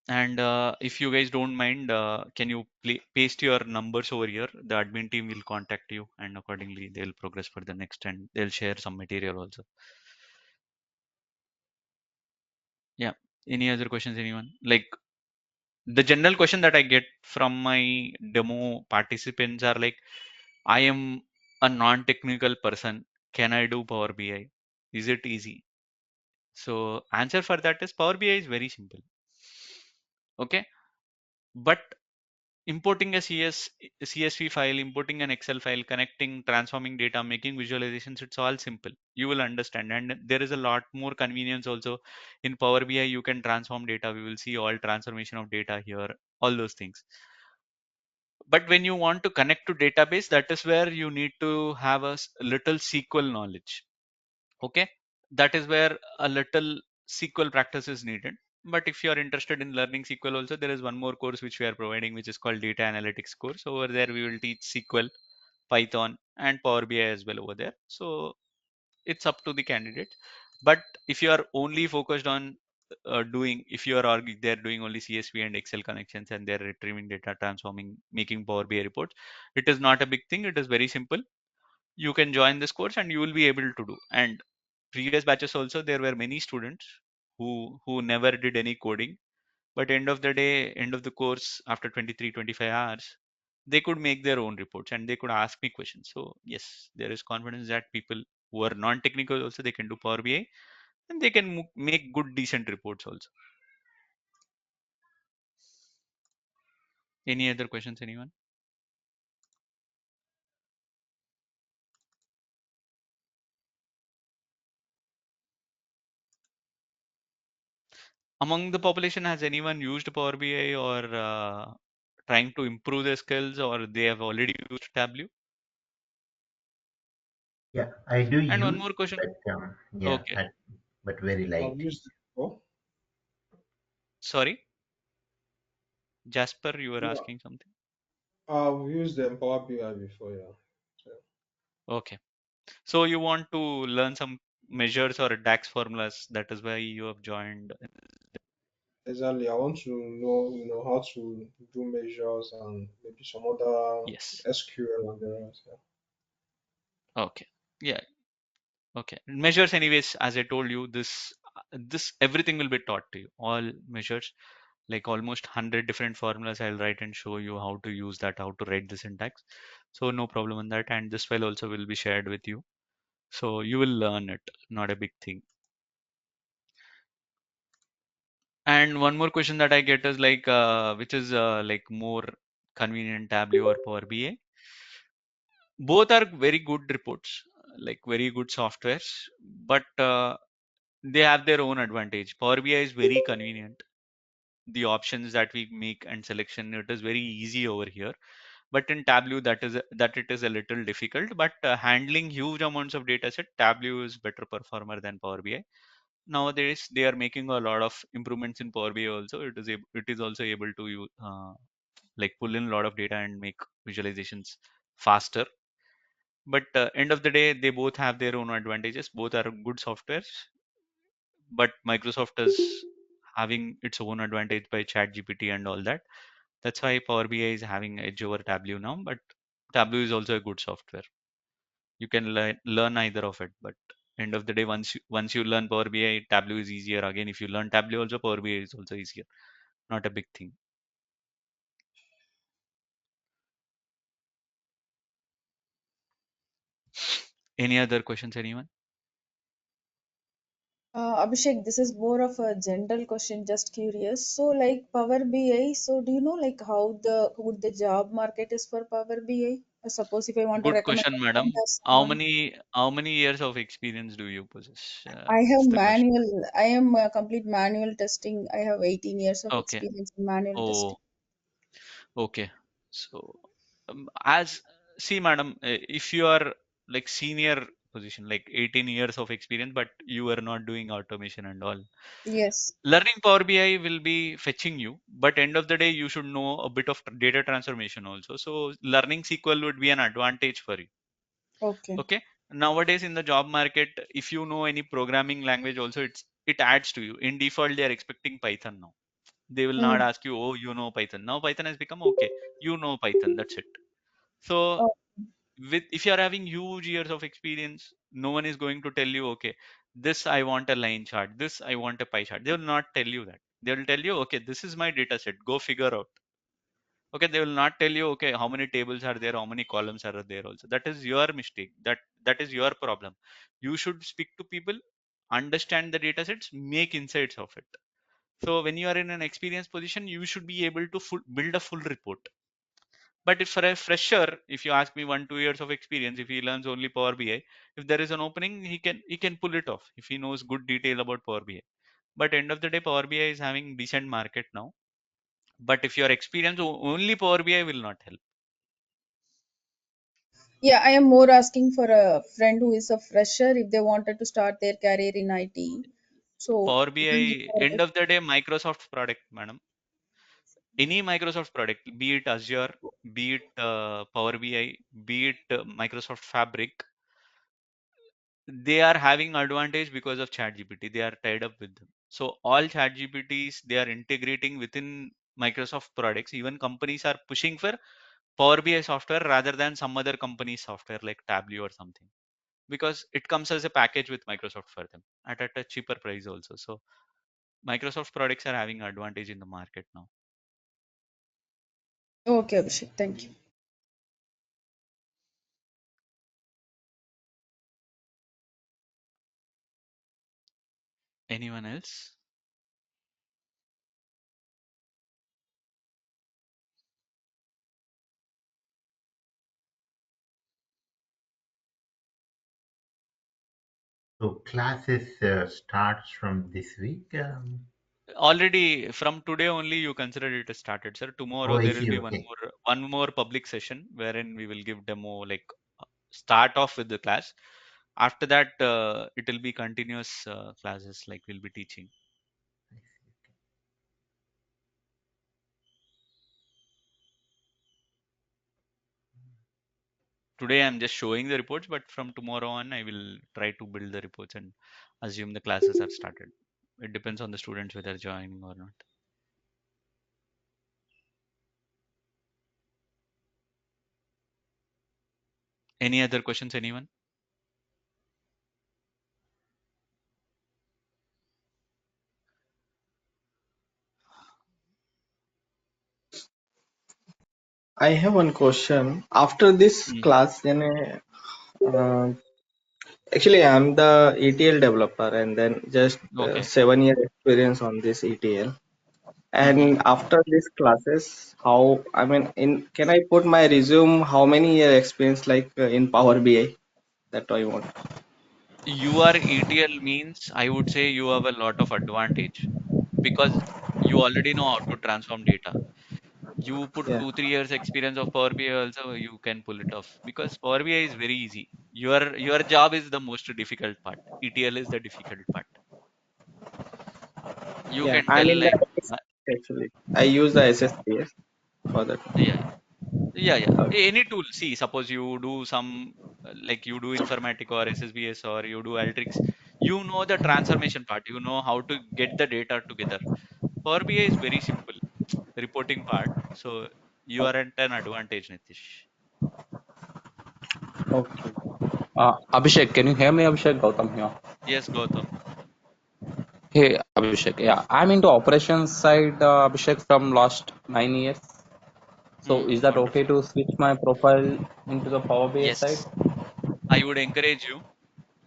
And if you guys don't mind, can you paste your numbers over here? The admin team will contact you, and accordingly they'll progress for the next, and they'll share some material also. Yeah. Any other questions, anyone? Like the general question that I get from my demo participants are like, I am a non-technical person. Can I do Power BI? Is it easy? So answer for that is Power BI is very simple. Okay. But importing a CSV file, importing an Excel file, connecting, transforming data, making visualizations, it's all simple. You will understand. And there is a lot more convenience also in Power BI. You can transform data. We will see all transformation of data here, all those things. But when you want to connect to database, that is where you need to have a little SQL knowledge. Okay. That is where a little SQL practice is needed. But if you are interested in learning SQL also, there is one more course which we are providing, which is called Data Analytics course. Over there, we will teach SQL, Python, and Power BI as well over there. So it's up to the candidate. But if you are only focused on if you are they're doing only CSV and Excel connections and they're retrieving data, transforming, making Power BI reports, it is not a big thing. It is very simple. You can join this course and you will be able to do. And previous batches also, there were many students who never did any coding, but end of the day, end of the course, after 23-25 hours, they could make their own reports and they could ask me questions. So yes, there is confidence that people who are non-technical also, they can do Power BI and they can make good decent reports also. Any other questions, anyone? Among the population, has anyone used Power BI or trying to improve their skills, or they have already used Tableau? Yeah, I do And one use, more question. but yeah, Okay. but very I've light. used it before. Sorry, Jasper, you were Yeah, asking something. I've used Power BI before, yeah. So, Okay. So you want to learn some measures or DAX formulas. That is why you have joined. exactly. I want to know, how to do measures and maybe some other Yes. SQL and the rest. Yeah. Okay. Yeah. Okay. Measures, anyways, as I told you, this everything will be taught to you. All measures, like almost 100 different formulas, I'll write and show you how to use that, how to write the syntax. So no problem on that. And this file also will be shared with you. So you will learn it. Not a big thing. And one more question that I get is like, which is like more convenient, Tableau or Power BI? Both are very good reports, like very good softwares, but they have their own advantage. Power BI is very convenient. The options that we make and selection, it is very easy over here. But in Tableau, that it is a little difficult. But handling huge amounts of data set, Tableau is better performer than Power BI. Nowadays, they are making a lot of improvements in Power BI also. It is also able to like pull in a lot of data and make visualizations faster. But end of the day, they both have their own advantages. Both are good softwares, but Microsoft is having its own advantage by Chat GPT and all that. That's why Power BI is having edge over Tableau now. But Tableau is also a good software. You can learn either of it. But end of the day, once you learn Power BI, Tableau is easier. Again, if you learn Tableau, also Power BI is also easier. Not a big thing. Any other questions, anyone? Abhishek, this is more of a general question, just curious. So, like Power BI, so do you know like how the would the job market is for Power BI? Suppose if I want to Good recommend question, a friend madam. or someone, How many years of experience do you possess? I have Is the question. manual. I am complete manual testing. I have 18 years of Okay. experience in manual testing. Oh, okay. So, as see, madam, if you are like senior position, like 18 years of experience, but you are not doing automation and all, Yes. learning Power BI will be fetching you. But end of the day, you should know a bit of data transformation also. So, learning SQL would be an advantage for you. Okay. Okay. Nowadays in the job market, if you know any programming language, also it adds to you. In default, they are expecting Python now. They will not Mm. ask you, oh, you know Python. Now Python has become okay. You know Python. That's it. So Oh, with if you are having huge years of experience, no one is going to tell you, okay, this I want a line chart, this I want a pie chart. They will not tell you that. They will tell you, okay, this is my data set. Go figure out. Okay, they will not tell you, okay, how many tables are there, how many columns are there. Also, that is your mistake. That is your problem. You should speak to people, understand the data sets, make insights of it. So when you are in an experienced position, you should be able to build a full report. But if for a fresher, if you ask me 1 2 years of experience, if he learns only Power BI, if there is an opening, he can pull it off if he knows good detail about Power BI. But end of the day, Power BI is having decent market now. But if you are experienced, only Power BI will not help. yeah, I am more asking for a friend who is a fresher if they wanted to start their career in IT. So, Power any BI, end of the day, Microsoft product, madam. Any Microsoft product, be it Azure, be it Power BI, be it Microsoft Fabric, they are having advantage because of ChatGPT. They are tied up with them. So all ChatGPTs they are integrating within Microsoft products. Even companies are pushing for Power BI software rather than some other company's software like Tableau or something, because it comes as a package with Microsoft for them at a cheaper price also. So Microsoft products are having advantage in the market now. okay, Abhishek, thank you. Anyone else? So classes starts from this week. Already from today only you consider it as started, sir. Oh, Tomorrow I there will see. be Okay. one more public session wherein we will give demo, like start off with the class. After that, it will be continuous classes, like we'll be teaching. Today I'm just showing the reports, but from tomorrow on I will try to build the reports and assume the classes are started. It depends on the students whether joining or not. Any other questions, anyone? I have one question. After this Mm. class, then uh, Actually, I'm the ETL developer, and then just Okay. 7 year experience on this ETL. Mm-hmm. And after these classes, how I mean, in can I put my resume? How many year experience like in Power BI that I want? Your ETL means I would say you have a lot of advantage because you already know how to transform data. You put Yeah. 2 3 years experience of Power BI also, you can pull it off because Power BI is very easy. Your job is the most difficult part. ETL is the difficult part. You Yeah, can I'm tell in the like uh, SSPS actually. I use the SSPS for that. yeah, yeah. Okay. Any tool. See, suppose you do some like you do informatic or SSBS or you do Alteryx, you know the transformation part. You know how to get the data together. Power BI is very simple reporting part. So you are at an advantage, Nitish. Okay. Abhishek, can you hear me? Abhishek Gautam here. Yes, Gautam. Hey, Abhishek. Yeah, I'm into operations side, Abhishek, from last 9 years. So is that okay Wonderful. to switch my profile into the Power BI side? Yes, I would encourage you.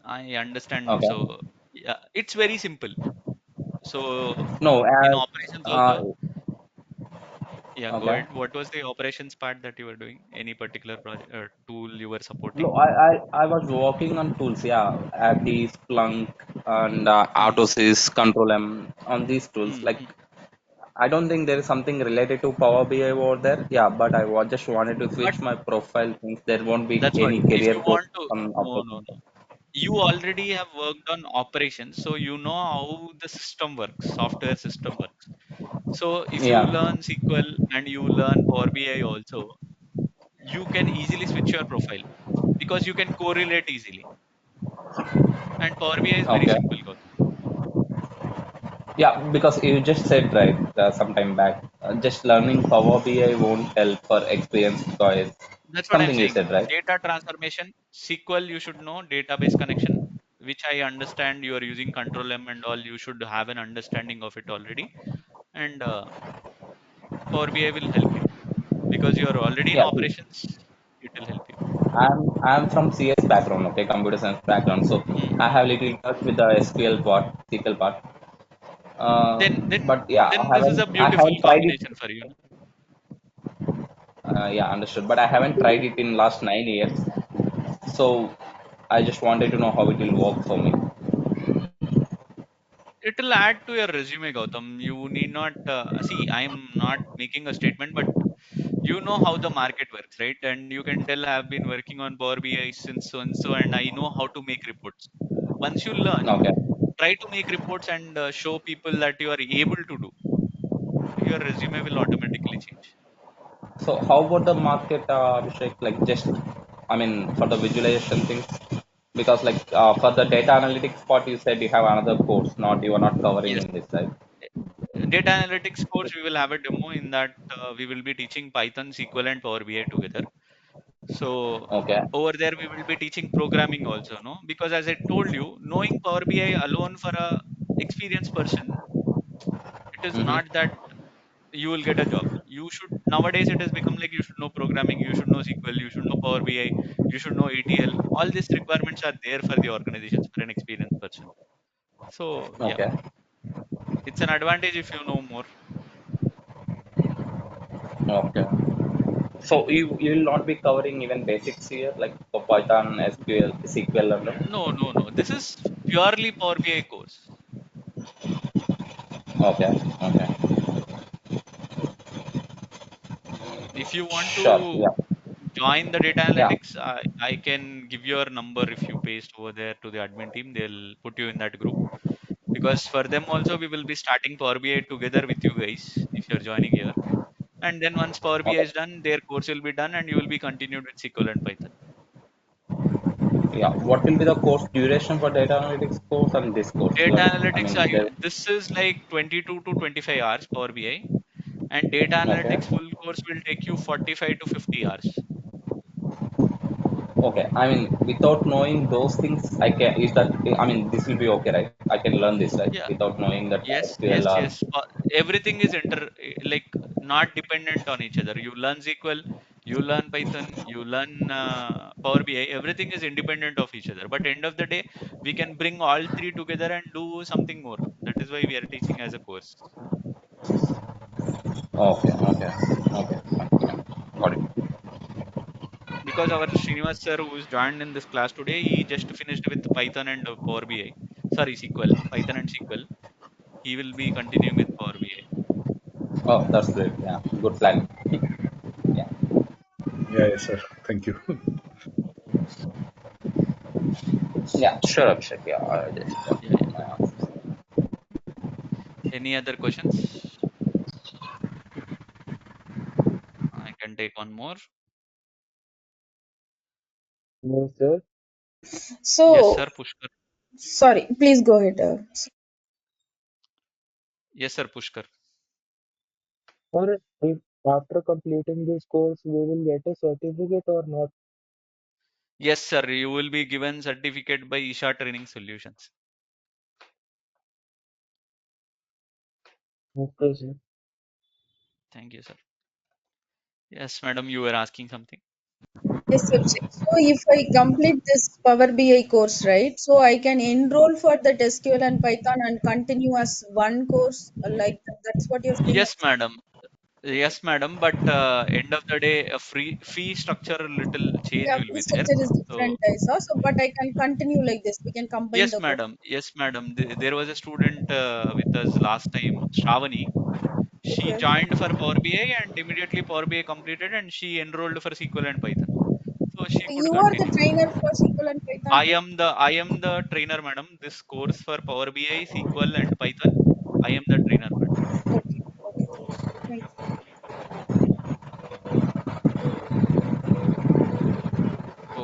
I understand. Okay. So yeah, it's very simple. So No, in as operations also, yeah, go okay. ahead. What was the operations part that you were doing? Any particular project tool you were No, supporting? I was working on tools. Yeah, Abdi, Splunk, and Hmm. Autosys, Control M on these tools. Like Hmm. I don't think there is something related to Power BI over there. Yeah, but just wanted to But switch my profile since there won't be that's what. any If career you growth want to, on no, no, operations. no. You already have worked on operations, so you know how the system works, software system works. So if you Yeah. learn SQL and you learn Power BI also, you can easily switch your profile because you can correlate easily. And Power BI is very Okay. simple, Gautam. Yeah, because you just said right some time back, just learning Power BI won't help for experienced guys. That's what I'm Something you saying. said, right? Data transformation, SQL, you should know database connection, which I understand you are using Control M and all. You should have an understanding of it already. And Power BI will help you because you are already in Yeah. See, operations. It will help you. I'm from CS background, okay, computer science background. So I Hmm. have little touch with the SQL part, SQL part. Uh, Then, then, but yeah, then this is a I beautiful haven't tried it. combination for you. No? Yeah, understood. But I haven't tried it in last 9 years. So I just wanted to know how it will work for me. It will add to your resume, Gautam. You need not see. I am not making a statement, but you know how the market works, right? And you can tell I have been working on Power BI since so and so, and I know how to make reports. Once you learn, Okay. try to make reports and show people that you are able to do. Your resume will automatically change. So how about the market, Abhishek? Like just, I mean, for the visualization things, because like for the data analytics part, you said you have another course, not you are not covering Yes, in this, right? data analytics course we will have a demo in that we will be teaching Python, SQL, and Power BI together. So Okay. over there we will be teaching programming also, no? Because as I told you, knowing Power BI alone for a experienced person, it is Mm-hmm. not that you will get a job. You should nowadays it has become like you should know programming, you should know SQL, you should know Power BI, you should know ETL. All these requirements are there for the organizations for an experienced person. So yeah, Okay. it's an advantage if you know more. Okay. So you will not be covering even basics here, like for Python, SQL, SQL, and all? No, no, no. This is purely Power BI course. Okay. Okay. If you want Sure. to Yeah. join the data Yeah. analytics, I can give your number if you paste over there to the admin team. They'll put you in that group because for them also we will be starting Power BI together with you guys if you're joining here. And then once Power BI Okay. is done, their course will be done and you will be continued with SQL and Python. Yeah. What will be the course duration for data analytics course and this course? Data Like, I analytics, mean, there. this is like 22 to 25 hours Power BI, and data Okay. analytics full course will take you 45 to 50 hours. Okay. I mean, without knowing those things, I can. Is that? I mean, this will be okay, right? I can learn this, right? Yeah. Without knowing that Yes, SQL yes, or. yes. Everything is like not dependent on each other. You learn SQL, You learn Python, you learn Power BI, everything is independent of each other. But end of the day, we can bring all three together and do something more. That is why we are teaching as a course. Okay, okay, okay. Fine. Yeah, got it. Because our Srinivas sir, who is joined in this class today, he just finished with Python and Power BI. Sorry, SQL, Python and SQL. He will be continuing with Power BI. Oh, that's great. Yeah, good plan. Yeah, Yeah, yes, sir. Thank you. yeah, sure, Abhishek. Yeah, I just Yeah, yeah. my answers. Any other questions? I can take one more. No, sir. Yes, So, sir, Pushkar. sorry, please go ahead. Yes, sir, Pushkar. Or if after completing this course, we will get a certificate or not? Yes, sir, you will be given certificate by Isha Training Solutions. Okay, sir. Thank you, sir. Yes, madam, you were asking something. Yes, Abhishek. So if I complete this Power BI course, right? So I can enroll for the SQL and Python and continue as one course, like that's what you're saying, Yes, Abhishek? madam. Yes, madam. But end of the day, a free fee structure little change Yeah, will fee be there. structure is So different, I saw. So, but I can continue like this. We can combine yes, the course. madam. Yes, madam. There was a student with us last time, Shravani. She Okay. joined for Power BI and immediately Power BI completed and she enrolled for SQL and Python. So she So could you are the continue. trainer for SQL and Python? I am the trainer, madam. This course for Power BI, SQL and Python. I am the trainer, madam. Okay. Okay. Thank you.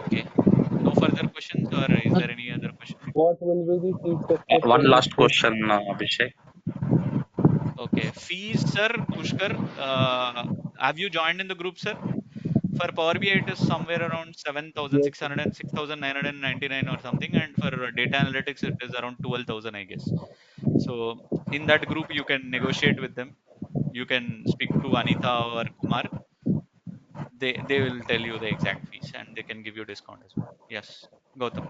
Okay. No further questions, or is there any other question? What will be the fee Yeah, structure one for this last course? question, Abhishek. Okay. Fees, sir, Pushkar, have you joined in the group, sir? For Power BI, it is somewhere around Yes, sir. 7,600 and 6,999 or something, and for data analytics, it is around 12,000, I guess. So in that group, you can negotiate with them. You can speak to Anita or Kumar. They will tell you the exact fees and they can give you discount as well. Yes, Gautam.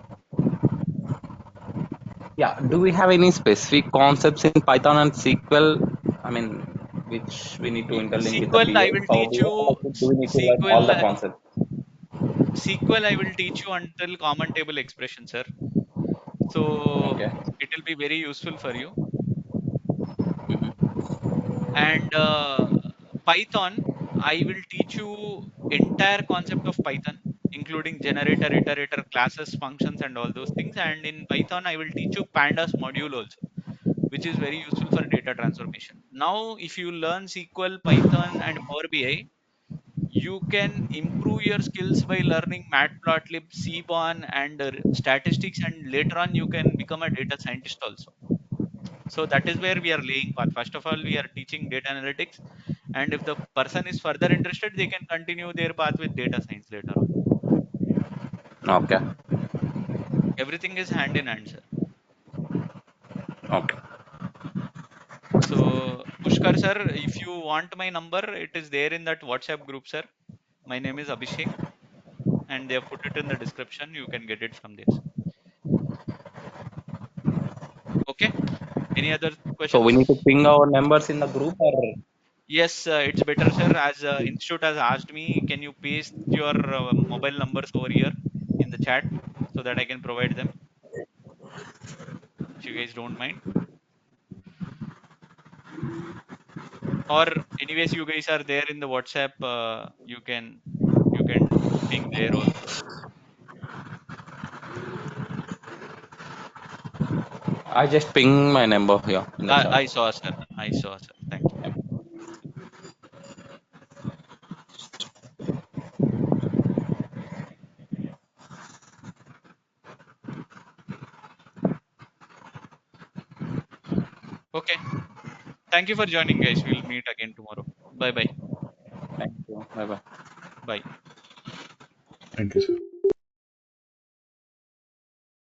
Yeah, do we have any specific concepts in Python and SQL? I mean, which we need to interlink with the SQL, I BI, will Power teach BI, or you like, do we need to learn all the SQL. concepts? SQL, I will teach you until common table expression, sir. So Okay. it will be very useful for you. Hmm. And Python, I will teach you entire concept of Python, including generator, iterator, classes, functions, and all those things. And in Python, I will teach you pandas module also, which is very useful for data transformation. Now, if you learn SQL, Python, and Power BI, you can improve your skills by learning Matplotlib, Seaborn, and statistics, and later on you can become a data scientist also. So that is where we are laying path. First of all, we are teaching data analytics, and if the person is further interested, they can continue their path with data science later on. Okay. Everything is hand in hand, sir. Okay. So Pushkar sir, if you want my number, it is there in that WhatsApp group, sir. My name is Abhishek, and they have put it in the description. You can get it from there, sir. Okay. Any other So we need to questions? ping our members in the group, or Yes, it's better, sir. As institute has asked me, can you paste your mobile numbers over here in the chat so that I can provide them, if you guys don't mind. Or anyways, you guys are there in the WhatsApp. You can ping there also. I just ping my number here in the chat. I saw, sir. I saw, sir. Thank you. Okay. Thank you for joining, guys. We'll meet again tomorrow. Bye bye. Thank you. Bye bye. Bye. Thank you, sir.